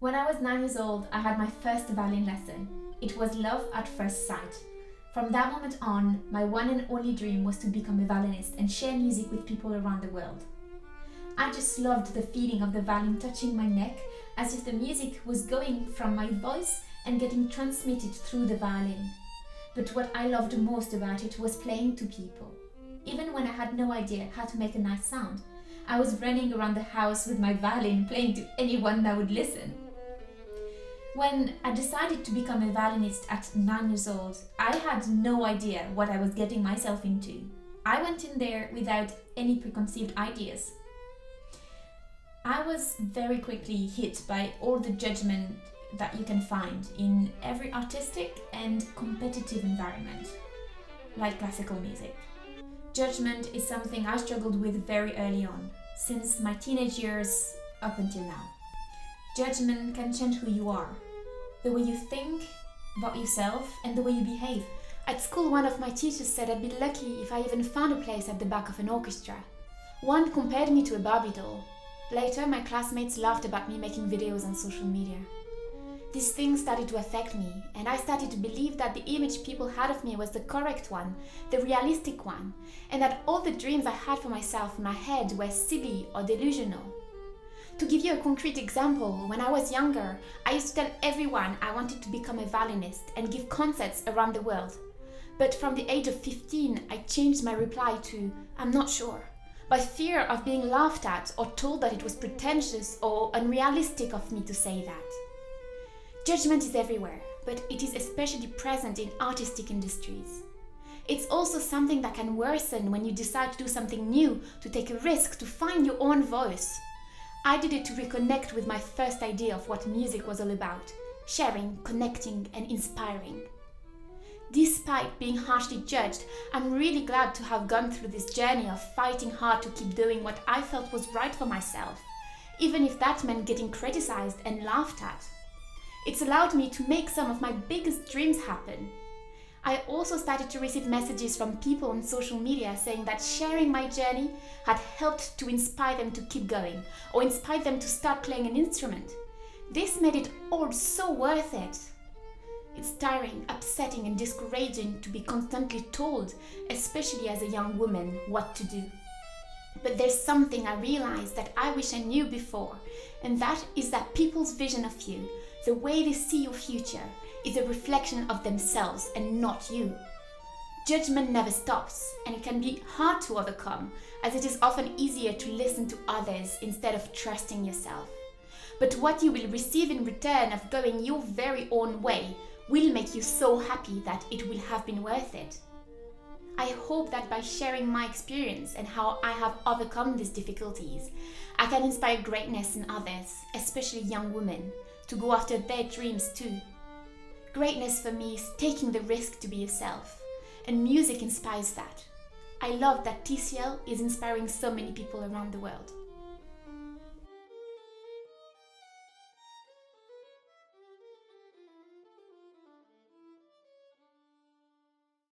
When I was 9 years old, I had my first violin lesson. It was love at first sight. From that moment on, my one and only dream was to become a violinist and share music with people around the world. I just loved the feeling of the violin touching my neck, as if the music was going from my voice and getting transmitted through the violin. But what I loved most about it was playing to people. Even when I had no idea how to make a nice sound, I was running around the house with my violin playing to anyone that would listen. When I decided to become a violinist at 9 years old, I had no idea what I was getting myself into. I went in there without any preconceived ideas. I was very quickly hit by all the judgment that you can find in every artistic and competitive environment, like classical music. Judgment is something I struggled with very early on, since my teenage years up until now. Judgment can change who you are, the way you think about yourself and the way you behave. At school, one of my teachers said I'd be lucky if I even found a place at the back of an orchestra. One compared me to a Barbie doll. Later, my classmates laughed about me making videos on social media. These things started to affect me, and I started to believe that the image people had of me was the correct one, the realistic one, and that all the dreams I had for myself in my head were silly or delusional. To give you a concrete example, when I was younger, I used to tell everyone I wanted to become a violinist and give concerts around the world. But from the age of 15, I changed my reply to, "I'm not sure," by fear of being laughed at or told that it was pretentious or unrealistic of me to say that. Judgment is everywhere, but it is especially present in artistic industries. It's also something that can worsen when you decide to do something new, to take a risk, to find your own voice. I did it to reconnect with my first idea of what music was all about: sharing, connecting, and inspiring. Despite being harshly judged, I'm really glad to have gone through this journey of fighting hard to keep doing what I felt was right for myself, even if that meant getting criticized and laughed at. It's allowed me to make some of my biggest dreams happen. I also started to receive messages from people on social media saying that sharing my journey had helped to inspire them to keep going, or inspire them to start playing an instrument. This made it all so worth it. It's tiring, upsetting, and discouraging to be constantly told, especially as a young woman, what to do. But there's something I realized that I wish I knew before, and that is that people's vision of you, the way they see your future, is a reflection of themselves and not you. Judgment never stops, and it can be hard to overcome, as it is often easier to listen to others instead of trusting yourself. But what you will receive in return of going your very own way will make you so happy that it will have been worth it. I hope that by sharing my experience and how I have overcome these difficulties, I can inspire greatness in others, especially young women, to go after their dreams too. Greatness for me is taking the risk to be yourself, and music inspires that. I love that TCL is inspiring so many people around the world.